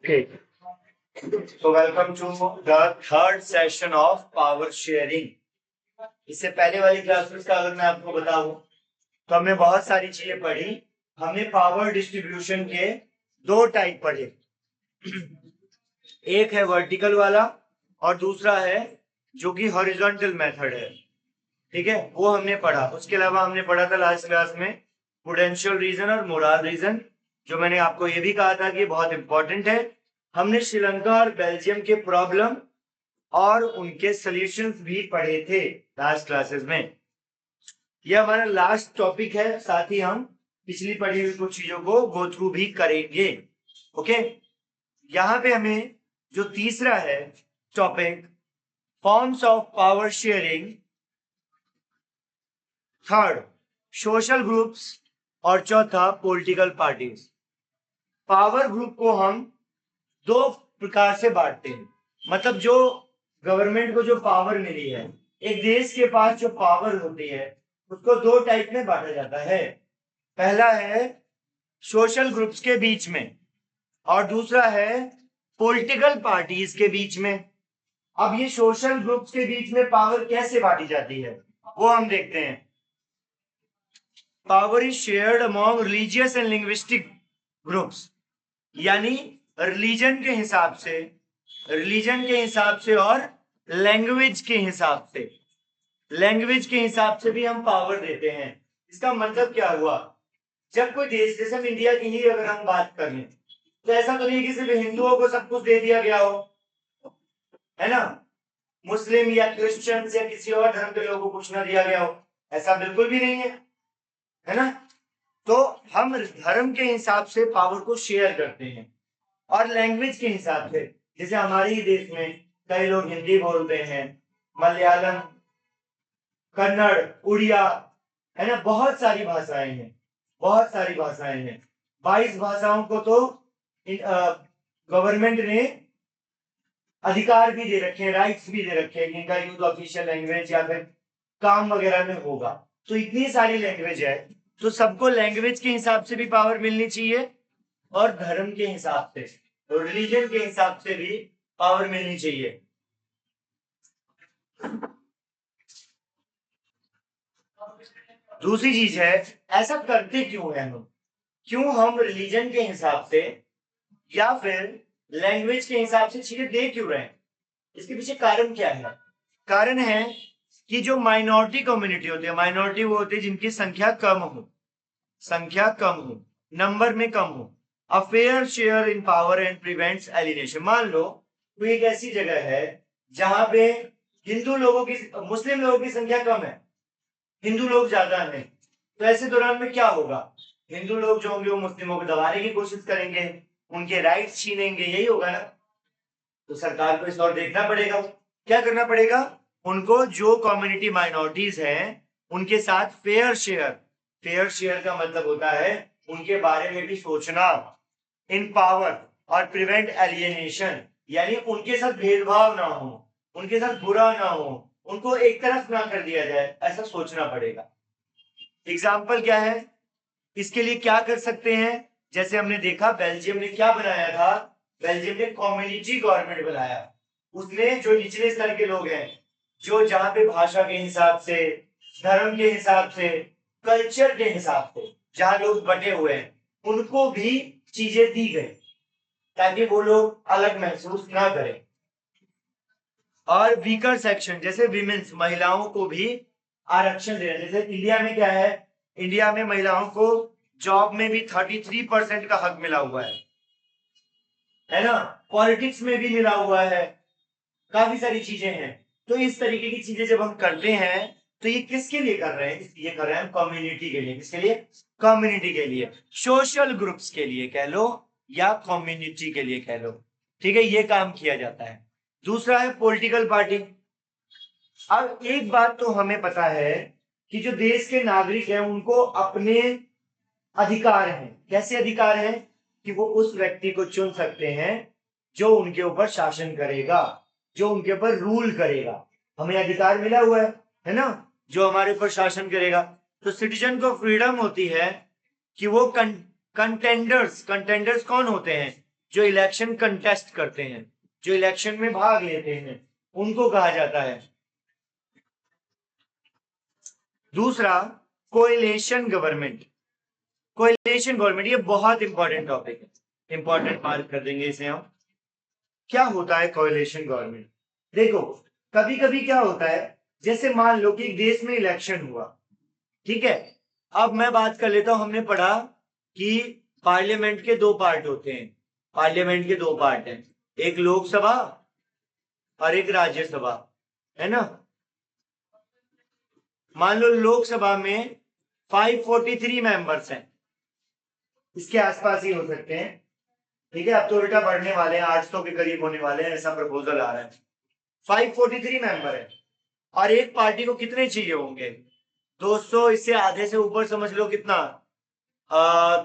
Okay, so welcome to the third session of power sharing. इससे पहले वाली classes का अगर मैं आपको बताऊं तो हमने बहुत सारी चीजें पढ़ी। हमने पावर डिस्ट्रीब्यूशन के दो टाइप पढ़े, एक है वर्टिकल वाला और दूसरा है जो कि हॉरिजॉन्टल मेथड है। ठीक है, वो हमने पढ़ा। उसके अलावा हमने पढ़ा था लास्ट क्लास में पोटेंशियल रीजन और मोराल रीजन, जो मैंने आपको ये भी कहा था कि बहुत इंपॉर्टेंट है। हमने श्रीलंका और बेल्जियम के प्रॉब्लम और उनके सॉल्यूशंस भी पढ़े थे लास्ट क्लासेस में। यह हमारा लास्ट टॉपिक है, साथ ही हम पिछली पढ़ी हुई कुछ चीजों को गो थ्रू भी करेंगे। ओके, यहाँ पे हमें जो तीसरा है topic, forms of power sharing, third social groups और चौथा पॉलिटिकल पार्टीज। पावर ग्रुप को हम दो प्रकार से बांटते हैं, मतलब जो गवर्नमेंट को जो पावर मिली है, एक देश के पास जो पावर होती है उसको दो टाइप में बांटा जाता है। पहला है सोशल ग्रुप्स के बीच में और दूसरा है पॉलिटिकल पार्टीज के बीच में। अब ये सोशल ग्रुप्स के बीच में पावर कैसे बांटी जाती है वो हम देखते हैं। Power is shared among religious and linguistic groups, यानी रिलीजन के हिसाब से और लैंग्वेज के हिसाब से भी हम पावर देते हैं। इसका मतलब क्या हुआ, जब कोई देश, जैसे हम इंडिया की ही अगर हम बात करें तो ऐसा तो नहीं कि सिर्फ हिंदुओं को सब कुछ दे दिया गया हो, है ना, मुस्लिम या क्रिश्चियन या किसी और धर्म के लोगों को कुछ ना दिया गया हो, ऐसा बिल्कुल भी नहीं है ना। तो हम धर्म के हिसाब से पावर को शेयर करते हैं और लैंग्वेज के हिसाब से, जैसे हमारे ही देश में कई लोग हिंदी बोलते हैं, मलयालम, कन्नड़, उड़िया, है ना, बहुत सारी भाषाएं हैं। 22 भाषाओं को तो गवर्नमेंट ने अधिकार भी दे रखे हैं, राइट्स भी दे रखे हैं, इनका यूज ऑफिशियल लैंग्वेज या फिर काम वगैरह में होगा। तो इतनी सारी लैंग्वेज है, तो सबको लैंग्वेज के हिसाब से भी पावर मिलनी चाहिए और धर्म के हिसाब से, तो रिलीजन के हिसाब से भी पावर मिलनी चाहिए। दूसरी चीज है, ऐसा करते क्यों है हम, क्यों हम रिलीजन के हिसाब से या फिर लैंग्वेज के हिसाब से चीजें दे क्यों रहे हैं, इसके पीछे कारण क्या है। कारण है कि जो माइनॉरिटी कम्युनिटी होती है, माइनॉरिटी वो होती है जिनकी संख्या कम हो, नंबर में कम हो, a fair share in power and prevents alienation. मान लो कोई एक ऐसी जगह है जहां पे हिंदू लोगों की, मुस्लिम लोगों की संख्या कम है, हिंदू लोग ज्यादा हैं, तो ऐसे दौरान में क्या होगा, हिंदू लोग जो होंगे वो मुस्लिमों को दबाने की कोशिश करेंगे, उनके राइट्स छीनेंगे, यही होगा ना। तो सरकार को इस और देखना पड़ेगा, क्या करना पड़ेगा, उनको जो कम्युनिटी माइनॉरिटीज हैं उनके साथ फेयर शेयर का मतलब होता है उनके बारे में भी सोचना, इन पावर और प्रिवेंट एलियनेशन, यानी उनके साथ भेदभाव ना हो, उनके साथ बुरा ना हो, उनको एक तरफ ना कर दिया जाए, ऐसा सोचना पड़ेगा। एग्जाम्पल क्या है, इसके लिए क्या कर सकते हैं, जैसे हमने देखा बेल्जियम ने क्या बनाया था, बेल्जियम ने कम्युनिटी गवर्नमेंट बनाया। उसने जो निचले स्तर के लोग हैं, जो जहां पे भाषा के हिसाब से, धर्म के हिसाब से, कल्चर के हिसाब से जहां लोग बटे हुए हैं, उनको भी चीजें दी गई ताकि वो लोग अलग महसूस ना करें। और वीकर सेक्शन जैसे विमेन्स, महिलाओं को भी आरक्षण दे रहे हैं। जैसे इंडिया में क्या है, इंडिया में महिलाओं को जॉब में भी 33% का हक मिला हुआ है ना, पॉलिटिक्स में भी मिला हुआ है, काफी सारी चीजें हैं। तो इस तरीके की चीजें जब हम करते हैं तो ये किसके लिए कर रहे हैं, ये कर रहे हैं कम्युनिटी के लिए। किसके लिए, कम्युनिटी के लिए, सोशल ग्रुप्स के लिए कह लो या कम्युनिटी के लिए कह लो, ठीक है, ये काम किया जाता है। दूसरा है पॉलिटिकल पार्टी। अब एक बात तो हमें पता है कि जो देश के नागरिक हैं उनको अपने अधिकार हैं। कैसे अधिकार हैं, कि वो उस व्यक्ति को चुन सकते हैं जो उनके ऊपर शासन करेगा, जो उनके ऊपर रूल करेगा। हमें अधिकार मिला हुआ है ना, जो हमारे ऊपर शासन करेगा। तो सिटीजन को फ्रीडम होती है कि वो कंटेंडर्स कौन होते हैं, जो इलेक्शन कंटेस्ट करते हैं, जो इलेक्शन में भाग लेते हैं, उनको कहा जाता है। दूसरा कोएलिशन गवर्नमेंट। कोएलिशन गवर्नमेंट ये बहुत इंपॉर्टेंट टॉपिक है, इंपॉर्टेंट मार्क कर देंगे इसे हम। क्या होता है कोएलिशन गवर्नमेंट? देखो कभी कभी क्या होता है, जैसे मान लो कि एक देश में इलेक्शन हुआ, ठीक है। अब मैं बात कर लेता हूं, हमने पढ़ा कि पार्लियामेंट के दो पार्ट होते हैं, पार्लियामेंट के दो पार्ट हैं, एक लोकसभा और एक राज्यसभा, है ना। मान लो लोकसभा में 543 मेंबर्स हैं, इसके आसपास ही हो सकते हैं, ठीक है। अब तो उल्टा बढ़ने वाले हैं, 800 के करीब होने वाले हैं, ऐसा प्रपोजल आ रहा है। 543 मेंबर है, और एक पार्टी को कितने चाहिए होंगे? 200, इससे आधे से ऊपर समझ लो कितना,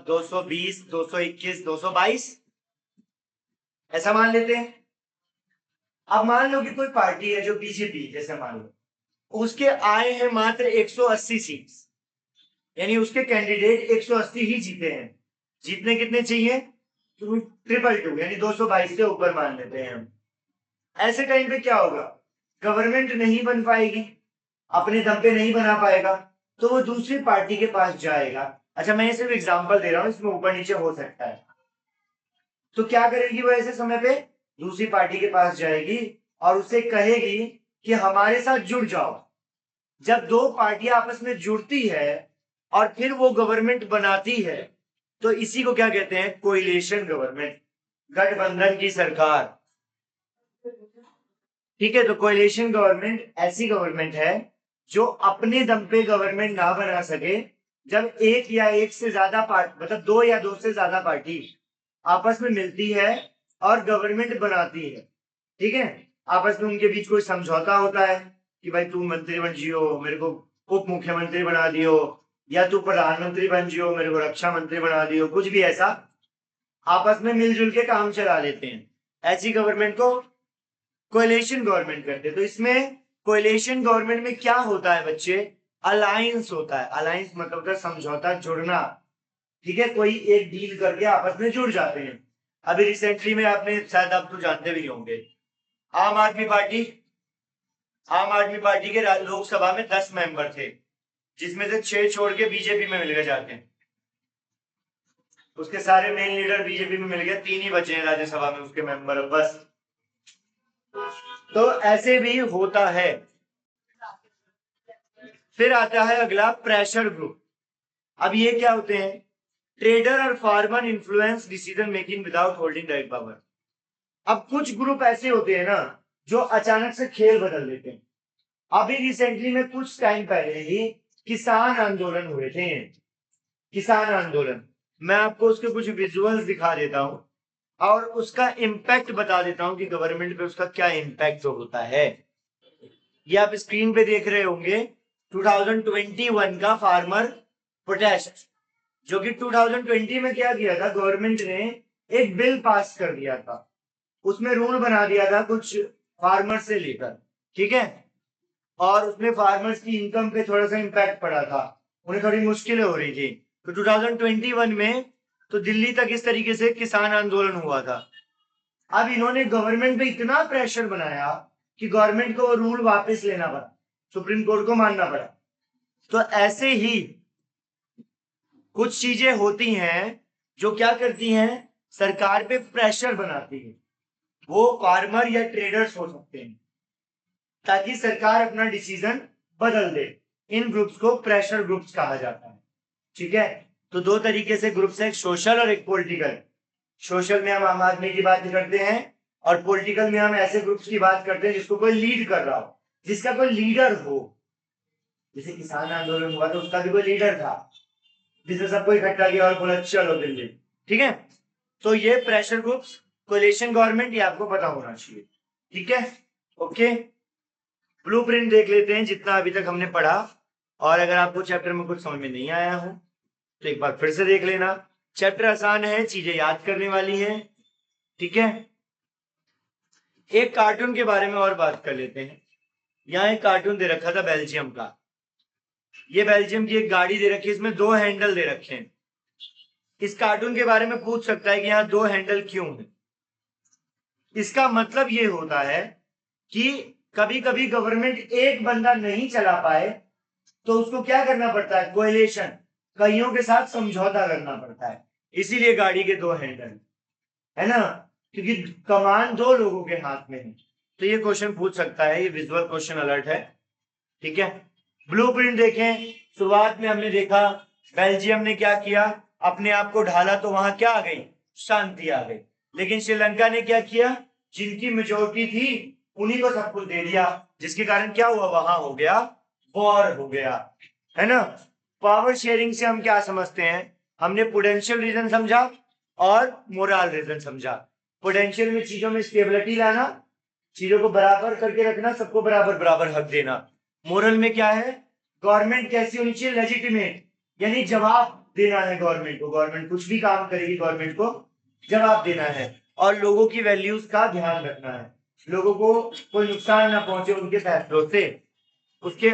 220, 221, 222, ऐसा मान लेते हैं। अब मान लो कि कोई पार्टी है जो बीजेपी, जैसे मान लो उसके आए हैं मात्र 180 सीट्स, यानी उसके कैंडिडेट 180 ही जीते हैं। जीतने कितने चाहिए? 222, यानी 222 से ऊपर मान लेते हैं हम। ऐसे टाइम पे क्या होगा? गवर्नमेंट नहीं बन पाएगी, अपने दम पे नहीं बना पाएगा, तो वो दूसरी पार्टी के पास जाएगा। अच्छा मैं सिर्फ एग्जांपल दे रहा हूं, इसमें ऊपर नीचे हो सकता है। तो क्या करेगी वो ऐसे समय पे? दूसरी पार्टी के पास जाएगी और उसे कहेगी कि हमारे साथ जुड़ जाओ। जब दो पार्टियां आपस में जुड़ती है और फिर वो गवर्नमेंट बनाती है, तो इसी को क्या कहते हैं? कोएलिशन गवर्नमेंट, गठबंधन की सरकार, ठीक है। तो कोएलिशन गवर्नमेंट ऐसी गवर्नमेंट है जो अपने दम पे गवर्नमेंट ना बना सके, जब एक या एक से ज्यादा पार्टी, मतलब दो या दो से ज्यादा पार्टी आपस में मिलती है और गवर्नमेंट बनाती है, ठीक है। आपस में उनके बीच कोई समझौता होता है कि भाई तू मंत्री बन जियो, मेरे को उप मुख्यमंत्री बना दियो, या तू प्रधानमंत्री बन जियो, मेरे को रक्षा मंत्री बना दियो, कुछ भी ऐसा आपस में मिलजुल के काम चला लेते हैं। ऐसी गवर्नमेंट को कोएलिशन गवर्नमेंट करते हैं। तो इसमें कोएलिशन गवर्नमेंट में क्या होता है बच्चे? अलायंस होता है। अलायंस मतलब होता है समझौता, जुड़ना, ठीक है। कोई एक डील करके आपस में जुड़ जाते हैं। अभी रिसेंटली में आपने शायद आप तो जानते भी होंगे, आम आदमी पार्टी, आम आदमी पार्टी के लोकसभा में 10 मेंबर थे, जिसमें से 6 छोड़ के बीजेपी में मिल गए जाके, उसके सारे मेन लीडर बीजेपी में मिल गए, 3 ही बचे हैं राज्यसभा में उसके मेंबर बस। तो ऐसे भी होता है। फिर आता है अगला प्रेशर ग्रुप। अब ये क्या होते हैं? ट्रेडर और farmer influence decision making without holding direct power. अब कुछ ग्रुप ऐसे होते हैं ना जो अचानक से खेल बदल देते हैं। अभी रिसेंटली में कुछ टाइम पहले ही किसान आंदोलन हुए थे, किसान आंदोलन। मैं आपको उसके कुछ विजुअल्स दिखा देता हूं और उसका इम्पैक्ट बता देता हूं कि गवर्नमेंट पे उसका क्या इम्पैक्ट होता है। ये आप स्क्रीन पे देख रहे होंगे 2021 का फार्मर प्रोटेस्ट, जो कि 2020 में क्या किया था, गवर्नमेंट ने एक बिल पास कर दिया था, उसमें रूल बना दिया था कुछ फार्मर से लेकर, ठीक है। और उसमें फार्मर्स की इनकम पे थोड़ा सा इम्पैक्ट पड़ा था, उन्हें थोड़ी मुश्किलें हो रही थी। तो 2021 में तो दिल्ली तक इस तरीके से किसान आंदोलन हुआ था। अब इन्होंने गवर्नमेंट पे इतना प्रेशर बनाया कि गवर्नमेंट को वो रूल वापस लेना पड़ा, सुप्रीम कोर्ट को मानना पड़ा। तो ऐसे ही कुछ चीजें होती हैं जो क्या करती हैं, सरकार पे प्रेशर बनाती है। वो फार्मर या ट्रेडर्स हो सकते हैं, ताकि सरकार अपना डिसीजन बदल दे। इन ग्रुप्स को प्रेशर ग्रुप्स कहा जाता है, ठीक है। तो दो तरीके से ग्रुप्स हैं, एक सोशल और एक पॉलिटिकल। सोशल में हम आम आदमी की बात करते हैं, और पॉलिटिकल में हम ऐसे ग्रुप्स की बात करते हैं जिसको कोई लीड कर रहा हो, जिसका कोई लीडर हो। जैसे किसान आंदोलन हुआ तो उसका भी कोई लीडर था, जिसने सबको इकट्ठा किया और बोला चलो दिल्ली, ठीक है। तो ये प्रेशर ग्रुप्स, कोएलिशन गवर्नमेंट, ये आपको पता होना चाहिए, ठीक है। ओके, ब्लूप्रिंट देख लेते हैं जितना अभी तक हमने पढ़ा, और अगर आपको चैप्टर में कुछ समझ में नहीं आया हो तो एक बार फिर से देख लेना। चैप्टर आसान है, चीजें याद करने वाली हैं, ठीक है। एक कार्टून के बारे में और बात कर लेते हैं। यहाँ एक कार्टून दे रखा था बेल्जियम का, ये बेल्जियम की एक गाड़ी दे रखी है, इसमें 2 हैंडल दे रखे हैं। इस कार्टून के बारे में पूछ सकता है कि यहाँ 2 हैंडल क्यों है? इसका मतलब ये होता है कि कभी कभी गवर्नमेंट एक बंदा नहीं चला पाए तो उसको क्या करना पड़ता है, कोएलिशन, कईयों के साथ समझौता करना पड़ता है। इसीलिए गाड़ी के दो हैंडल है ना, क्योंकि कमान दो लोगों के हाथ में है। तो ये क्वेश्चन पूछ सकता है, ये विजुअल क्वेश्चन अलर्ट है। ठीक है, ब्लूप्रिंट देखें। शुरुआत में हमने देखा बेल्जियम ने क्या किया, अपने आप को ढाला तो वहां क्या आ गई, शांति आ गई। लेकिन श्रीलंका ने क्या किया, जिनकी मेजोरिटी थी उन्हीं को सब कुछ दे दिया, जिसके कारण क्या हुआ, वहां हो गया वॉर हो गया, है ना। पावर शेयरिंग से हम क्या समझते हैं, हमने पोटेंशियल रीजन समझा और मोरल रीजन समझा। पोटेंशियल में चीजों में स्टेबिलिटी लाना, चीजों को बराबर करके रखना, सबको बराबर बराबर हक देना। मोरल में क्या है, गवर्नमेंट कैसी होनी चाहिए, लेजिटिमेट, यानी जवाब देना है गवर्नमेंट को, गवर्नमेंट कुछ भी काम करेगी गवर्नमेंट को जवाब देना है, और लोगों की वैल्यूज का ध्यान रखना है, लोगों को कोई नुकसान ना पहुंचे उनके फैसलों से। उसके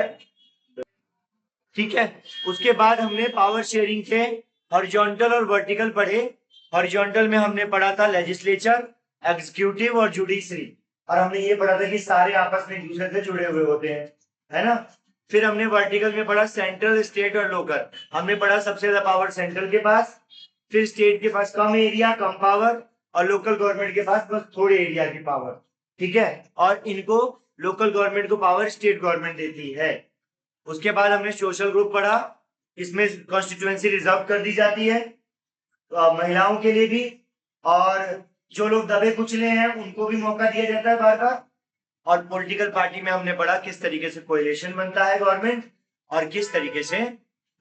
ठीक है, उसके बाद हमने पावर शेयरिंग के हॉरिजॉन्टल और वर्टिकल पढ़े। हॉरिजॉन्टल में हमने पढ़ा था लेजिस्लेचर, एग्जीक्यूटिव और जुडिशरी, और हमने ये पढ़ा था कि सारे आपस में एक दूसरे से जुड़े हुए होते हैं, है ना। फिर हमने वर्टिकल में पढ़ा सेंट्रल, स्टेट और लोकल। हमने पढ़ा सबसे ज्यादा पावर सेंट्रल के पास, फिर स्टेट के पास कम एरिया कम पावर, और लोकल गवर्नमेंट के पास बस थोड़े एरिया की पावर। ठीक है, और इनको लोकल गवर्नमेंट को पावर स्टेट गवर्नमेंट देती है। उसके बाद हमने सोशल ग्रुप पढ़ा, इसमें कॉन्स्टिट्यूएंसी रिजर्व कर दी जाती है महिलाओं के लिए भी, और जो लोग दबे कुचले हैं उनको भी मौका दिया जाता है बार बार। और पॉलिटिकल पार्टी में हमने पढ़ा किस तरीके से कोएलिशन बनता है गवर्नमेंट, और किस तरीके से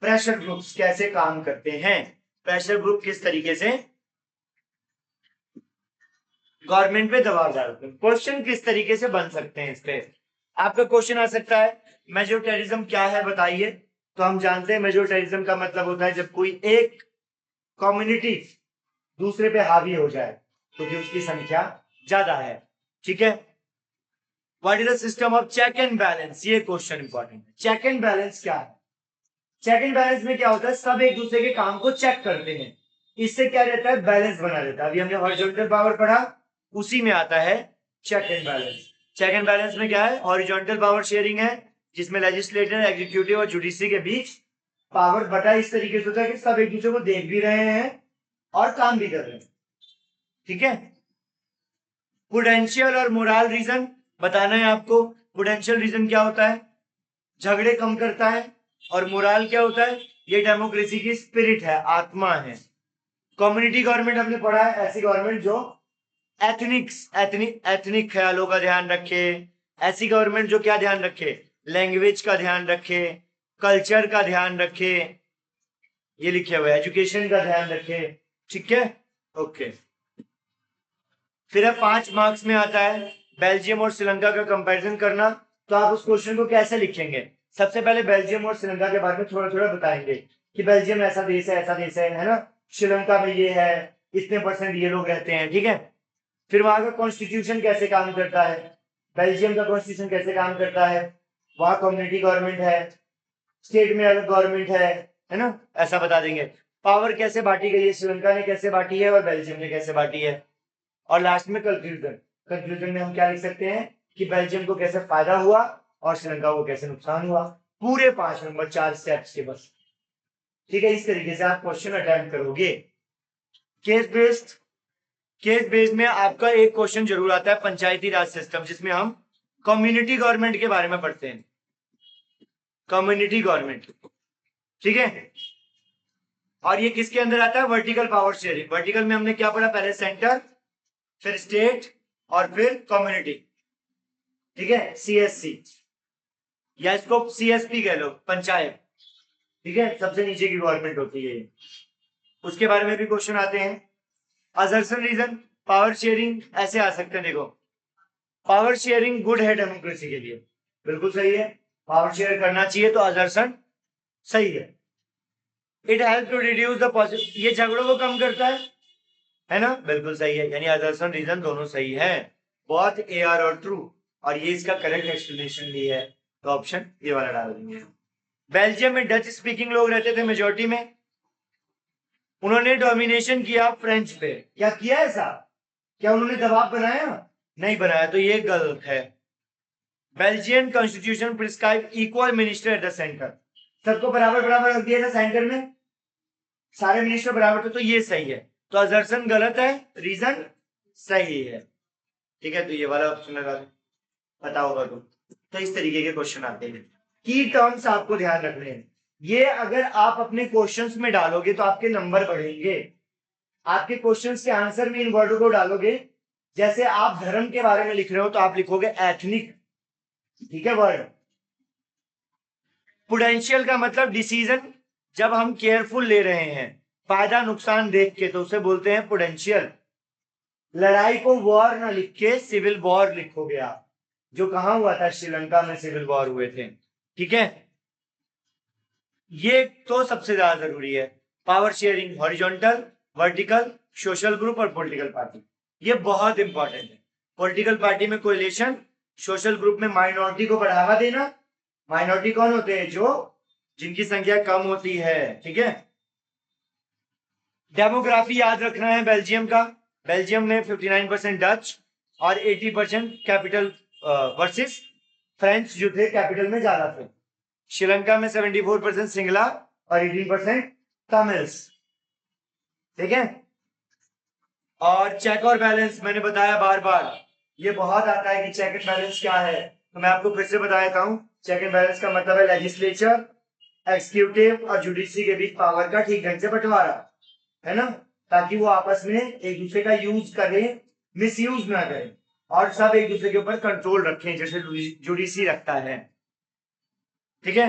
प्रेशर ग्रुप्स कैसे काम करते हैं, प्रेशर ग्रुप किस तरीके से गवर्नमेंट पे दबाव डालते हैं। क्वेश्चन किस तरीके से बन सकते हैं, इस पे आपका क्वेश्चन आ सकता है, मेजोरिटेरिज्म क्या है बताइए। तो हम जानते हैं मेजोरिटेरिज्म का मतलब होता है जब कोई एक कम्युनिटी दूसरे पे हावी हो जाए क्योंकि उसकी संख्या ज्यादा है। ठीक है, what is the system of check and balance, ये क्वेश्चन इंपॉर्टेंट है। चेक एंड बैलेंस क्या है, चेक एंड बैलेंस में क्या होता है, सब एक दूसरे के काम को चेक करते हैं, इससे क्या रहता है, बैलेंस बना रहता है। अभी हमने हॉरिजॉन्टल पावर पढ़ा, उसी में आता है check and balance. Check and balance में क्या है, हॉरिजॉन्टल पावर शेयरिंग है, जिसमें लेजिस्लेटर, एग्जीक्यूटिव और जुडिशरी के बीच पावर बटा इस तरीके से होता है कि सब एक दूसरे को देख भी रहे हैं और काम भी कर रहे हैं। ठीक है, पोटेंशियल और मोरल रीजन बताना है आपको। पोटेंशियल रीजन क्या होता है, झगड़े कम करता है, और मोरल क्या होता है, ये डेमोक्रेसी की स्पिरिट है, आत्मा है। कम्युनिटी गवर्नमेंट हमने पढ़ा है, ऐसी गवर्नमेंट जो एथनिक ख्यालों का ध्यान रखे, ऐसी गवर्नमेंट जो क्या ध्यान रखे, लैंग्वेज का ध्यान रखे, कल्चर का ध्यान रखे, ये लिखे हुए एजुकेशन का ध्यान रखे। ठीक है, ओके। फिर 5 मार्क्स में आता है बेल्जियम और श्रीलंका का कंपैरिजन करना। तो आप उस क्वेश्चन को कैसे लिखेंगे, सबसे पहले बेल्जियम और श्रीलंका के बारे में थोड़ा थोड़ा बताएंगे कि बेल्जियम ऐसा देश है, ऐसा देश है ना, श्रीलंका में ये है, इतने परसेंट ये लोग रहते हैं। ठीक है, फिर वहां का कॉन्स्टिट्यूशन कैसे काम करता है, बेल्जियम का कॉन्स्टिट्यूशन कैसे काम करता है, वहां कम्युनिटी गवर्नमेंट है, स्टेट में अलग गवर्नमेंट है ना, ऐसा बता देंगे। पावर कैसे बांटी गई है, श्रीलंका ने कैसे बांटी है और बेल्जियम ने कैसे बांटी है। और लास्ट में कंक्लूजन, कंक्लूजन में हम क्या लिख सकते हैं कि बेल्जियम को कैसे फायदा हुआ और श्रीलंका को कैसे नुकसान हुआ। पूरे 5 नंबर 4 स्टेप्स के बस। ठीक है, इस तरीके से आप क्वेश्चन अटेम्प्ट करोगे। केस बेस्ड में आपका एक क्वेश्चन जरूर आता है, पंचायती राज सिस्टम, जिसमें हम कम्युनिटी गवर्नमेंट के बारे में पढ़ते हैं, कम्युनिटी गवर्नमेंट। ठीक है, और ये किसके अंदर आता है, वर्टिकल पावर शेयरिंग। वर्टिकल में हमने क्या पढ़ा, पहले सेंटर, फिर स्टेट और फिर कम्युनिटी। ठीक है, सीएससी या इसको सीएसपी कह लो, पंचायत। ठीक है, सबसे नीचे की गवर्नमेंट होती है। उसके बारे में भी क्वेश्चन आते हैं। असर्शन रीजन, पावर शेयरिंग ऐसे आ सकते हैं, देखो पावर शेयरिंग गुड है डेमोक्रेसी के लिए, बिल्कुल सही है, पावर शेयर करना चाहिए, तो असर्शन सही है। It help to reduce the possible, ये झगड़ों को कम करता है ना, बिल्कुल सही है, यानी असर्शन रीजन दोनों सही है, बहुत एआर और ट्रू, और ये इसका करेक्ट एक्सप्लेनेशन भी है, तो ऑप्शन ये वाला डाल देंगे। बेल्जियम में डच स्पीकिंग लोग रहते थे मेजोरिटी में, उन्होंने डोमिनेशन किया फ्रेंच पे, क्या किया ऐसा, क्या उन्होंने दबाव बनाया? नहीं बनाया, तो ये गलत है। Belgian constitution prescribe equal minister at the centre, सबको बराबर बराबर रख दिया था सेंटर में, सारे मिनिस्टर बराबर थे, तो ये सही है। तो असर्शन गलत है, रीजन सही है। ठीक है, तो ये वाला ऑप्शन लगा दो, पता होगा तो इस तरीके के क्वेश्चन आते हैं। की टर्म्स आपको ध्यान रखने हैं, ये अगर आप अपने क्वेश्चंस में डालोगे तो आपके नंबर बढ़ेंगे। आपके क्वेश्चंस के आंसर में इन वर्डों को डालोगे, जैसे आप धर्म के बारे में लिख रहे हो तो आप लिखोगे एथनिक, ठीक है वर्ड। प्रुडेंशियल का मतलब डिसीजन जब हम केयरफुल ले रहे हैं, फायदा नुकसान देख के, तो उसे बोलते हैं प्रुडेंशियल। लड़ाई को वॉर ना लिख के सिविल वॉर लिखोगे आप, जो कहां हुआ था, श्रीलंका में सिविल वॉर हुए थे। ठीक है, ये तो सबसे ज्यादा जरूरी है। Power sharing, horizontal, vertical, social group और पॉलिटिकल पार्टी, ये बहुत इंपॉर्टेंट है। पॉलिटिकल पार्टी में कोएलिशन, सोशल ग्रुप में माइनॉरिटी को बढ़ावा देना। माइनॉरिटी कौन होते हैं? जो जिनकी संख्या कम होती है। ठीक है, डेमोग्राफी याद रखना है बेल्जियम का। बेल्जियम में 59% डच और 80% कैपिटल वर्सेस फ्रेंच जो थे कैपिटल में ज्यादा थे। श्रीलंका में 74% सिंगला और 18% तमिल्स। ठीक है, और चेक और बैलेंस मैंने बताया बार बार, ये बहुत आता है कि चेक एंड बैलेंस क्या है, तो मैं आपको फिर से बता देता हूं। चेक एंड बैलेंस का मतलब है लेजिस्लेचर, एग्जीक्यूटिव और जुडिशरी के बीच पावर का ठीक ढंग से बंटवारा, है ना, ताकि वो आपस में एक दूसरे का यूज करें, मिसयूज ना करें, और सब एक दूसरे के ऊपर कंट्रोल रखें जैसे जुडिशरी रखता है। ठीक है,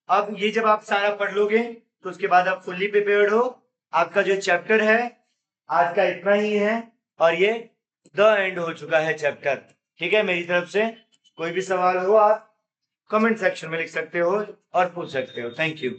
अब ये जब आप सारा पढ़ लोगे तो उसके बाद आप फुल्ली प्रिपेयर्ड हो। आपका जो चैप्टर है आज का इतना ही है, और ये द एंड हो चुका है चैप्टर। ठीक है, मेरी तरफ से कोई भी सवाल हो आप कमेंट सेक्शन में लिख सकते हो और पूछ सकते हो। Thank you.